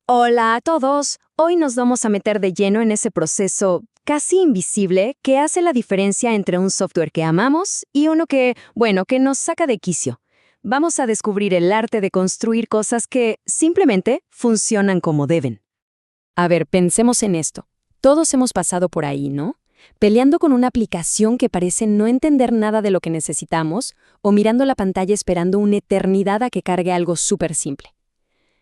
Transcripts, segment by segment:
Hola a todos. Hoy nos vamos a meter de lleno en ese proceso casi invisible que hace la diferencia entre un software que amamos y uno que, bueno, que nos saca de quicio. Vamos a descubrir el arte de construir cosas que simplemente funcionan como deben. A ver, pensemos en esto. Todos hemos pasado por ahí, ¿no? Peleando con una aplicación que parece no entender nada de lo que necesitamos o mirando la pantalla esperando una eternidad a que cargue algo súper simple.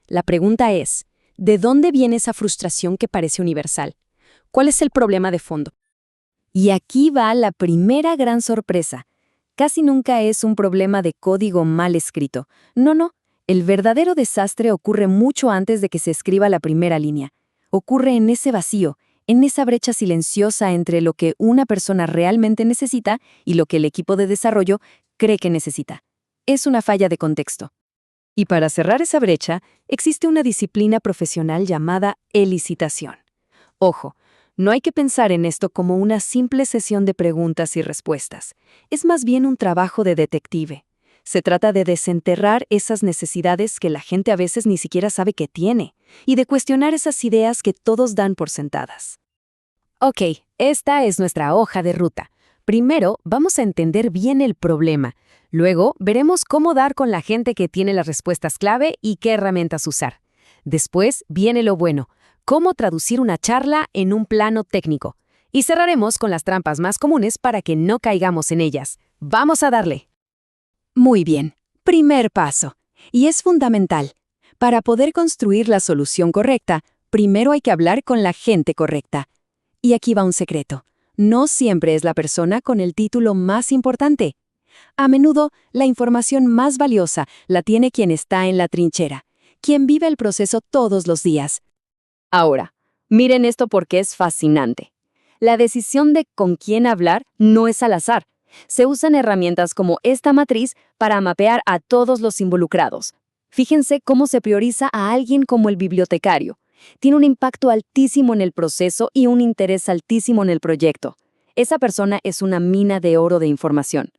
La pregunta es, ¿de dónde viene esa frustración que parece universal? ¿Cuál es el problema de fondo? Y aquí va la primera gran sorpresa. Casi nunca es un problema de código mal escrito. No. El verdadero desastre ocurre mucho antes de que se escriba la primera línea. Ocurre en ese vacío, en esa brecha silenciosa entre lo que una persona realmente necesita y lo que el equipo de desarrollo cree que necesita. Es una falla de contexto. Y para cerrar esa brecha, existe una disciplina profesional llamada elicitación. Ojo, no hay que pensar en esto como una simple sesión de preguntas y respuestas. Es más bien un trabajo de detective. Se trata de desenterrar esas necesidades que la gente a veces ni siquiera sabe que tiene y de cuestionar esas ideas que todos dan por sentadas. Ok, esta es nuestra hoja de ruta. Primero, vamos a entender bien el problema. Luego, veremos cómo dar con la gente que tiene las respuestas clave y qué herramientas usar. Después, viene lo bueno, cómo traducir una charla en un plano técnico. Y cerraremos con las trampas más comunes para que no caigamos en ellas. ¡Vamos a darle! Muy bien, primer paso. Y es fundamental. Para poder construir la solución correcta, primero hay que hablar con la gente correcta. Y aquí va un secreto. No siempre es la persona con el título más importante. A menudo, la información más valiosa la tiene quien está en la trinchera, quien vive el proceso todos los días. Ahora, miren esto porque es fascinante. La decisión de con quién hablar no es al azar. Se usan herramientas como esta matriz para mapear a todos los involucrados. Fíjense cómo se prioriza a alguien como el bibliotecario. Tiene un impacto altísimo en el proceso y un interés altísimo en el proyecto. Esa persona es una mina de oro de información.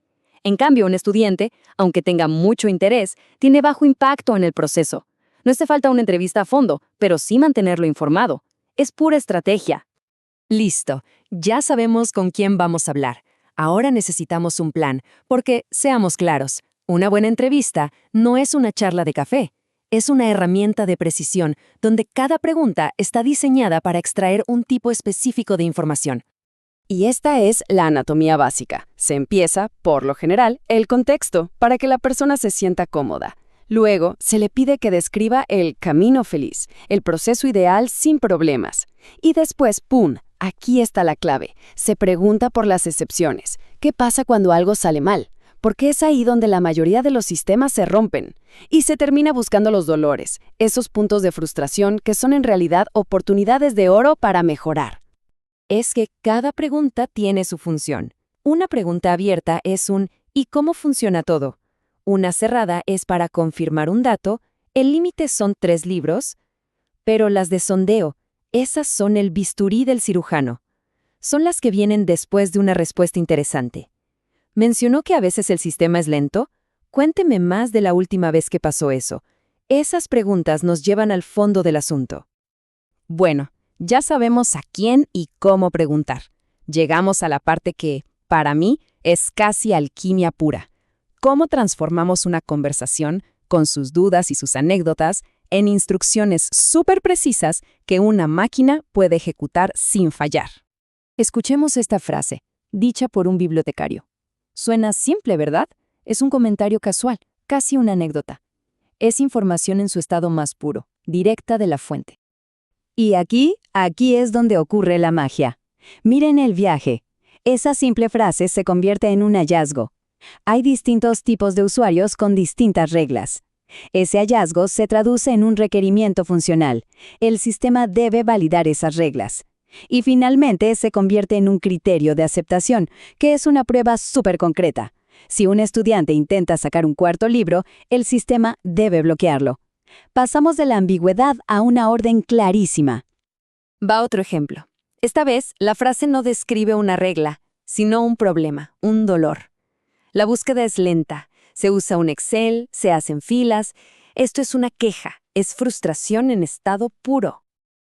En cambio, un estudiante, aunque tenga mucho interés, tiene bajo impacto en el proceso. No hace falta una entrevista a fondo, pero sí mantenerlo informado. Es pura estrategia. Listo, ya sabemos con quién vamos a hablar. Ahora necesitamos un plan, porque, seamos claros, una buena entrevista no es una charla de café. Es una herramienta de precisión donde cada pregunta está diseñada para extraer un tipo específico de información. Y esta es la anatomía básica. Se empieza, por lo general, el contexto, para que la persona se sienta cómoda. Luego, se le pide que describa el camino feliz, el proceso ideal sin problemas. Y después, ¡pum!, aquí está la clave. Se pregunta por las excepciones. ¿Qué pasa cuando algo sale mal? Porque es ahí donde la mayoría de los sistemas se rompen. Y se termina buscando los dolores, esos puntos de frustración que son en realidad oportunidades de oro para mejorar. Es que cada pregunta tiene su función. Una pregunta abierta es un ¿y cómo funciona todo? Una cerrada es para confirmar un dato, el límite son 3 libros, pero las de sondeo, esas son el bisturí del cirujano. Son las que vienen después de una respuesta interesante. ¿Mencionó que a veces el sistema es lento? Cuénteme más de la última vez que pasó eso. Esas preguntas nos llevan al fondo del asunto. Bueno, ya sabemos a quién y cómo preguntar. Llegamos a la parte que, para mí, es casi alquimia pura. ¿Cómo transformamos una conversación, con sus dudas y sus anécdotas, en instrucciones súper precisas que una máquina puede ejecutar sin fallar? Escuchemos esta frase, dicha por un bibliotecario. Suena simple, ¿verdad? Es un comentario casual, casi una anécdota. Es información en su estado más puro, directa de la fuente. Y aquí es donde ocurre la magia. Miren el viaje. Esa simple frase se convierte en un hallazgo. Hay distintos tipos de usuarios con distintas reglas. Ese hallazgo se traduce en un requerimiento funcional. El sistema debe validar esas reglas. Y finalmente se convierte en un criterio de aceptación, que es una prueba súper concreta. Si un estudiante intenta sacar un cuarto libro, el sistema debe bloquearlo. Pasamos de la ambigüedad a una orden clarísima. Va otro ejemplo. Esta vez, la frase no describe una regla, sino un problema, un dolor. La búsqueda es lenta. Se usa un Excel, se hacen filas. Esto es una queja, es frustración en estado puro.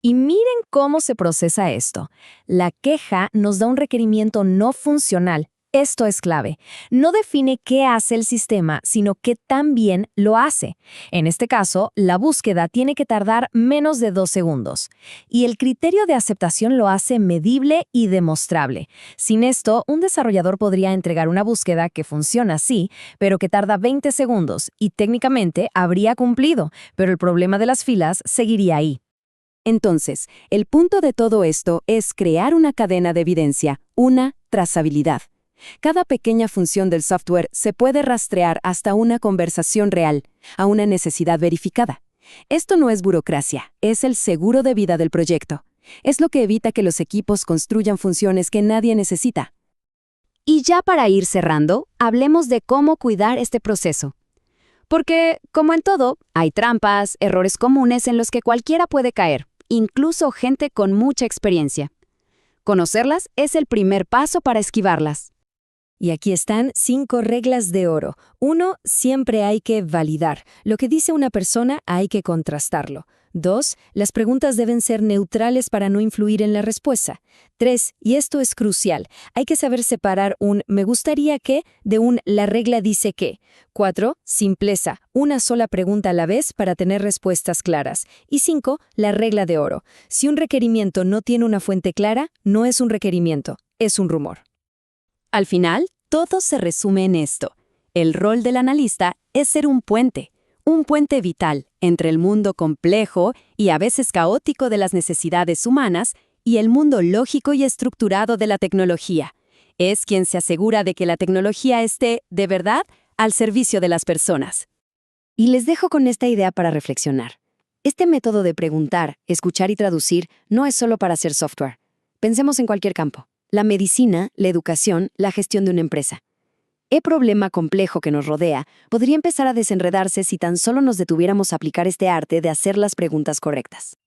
Y miren cómo se procesa esto. La queja nos da un requerimiento no funcional. Esto es clave. No define qué hace el sistema, sino qué tan bien lo hace. En este caso, la búsqueda tiene que tardar menos de 2 segundos. Y el criterio de aceptación lo hace medible y demostrable. Sin esto, un desarrollador podría entregar una búsqueda que funciona así, pero que tarda 20 segundos y técnicamente habría cumplido, pero el problema de las filas seguiría ahí. Entonces, el punto de todo esto es crear una cadena de evidencia, una trazabilidad. Cada pequeña función del software se puede rastrear hasta una conversación real, a una necesidad verificada. Esto no es burocracia, es el seguro de vida del proyecto. Es lo que evita que los equipos construyan funciones que nadie necesita. Y ya para ir cerrando, hablemos de cómo cuidar este proceso. Porque, como en todo, hay trampas, errores comunes en los que cualquiera puede caer, incluso gente con mucha experiencia. Conocerlas es el primer paso para esquivarlas. Y aquí están 5 reglas de oro. 1. Siempre hay que validar. Lo que dice una persona hay que contrastarlo. 2. Las preguntas deben ser neutrales para no influir en la respuesta. 3. Y esto es crucial, hay que saber separar un «me gustaría que» de un «la regla dice que». 4. Simpleza, una sola pregunta a la vez para tener respuestas claras. Y 5. La regla de oro. Si un requerimiento no tiene una fuente clara, no es un requerimiento, es un rumor. Al final, todo se resume en esto. El rol del analista es ser un puente vital entre el mundo complejo y a veces caótico de las necesidades humanas y el mundo lógico y estructurado de la tecnología. Es quien se asegura de que la tecnología esté, de verdad, al servicio de las personas. Y les dejo con esta idea para reflexionar. Este método de preguntar, escuchar y traducir no es solo para hacer software. Pensemos en cualquier campo. La medicina, la educación, la gestión de una empresa. El problema complejo que nos rodea podría empezar a desenredarse si tan solo nos detuviéramos a aplicar este arte de hacer las preguntas correctas.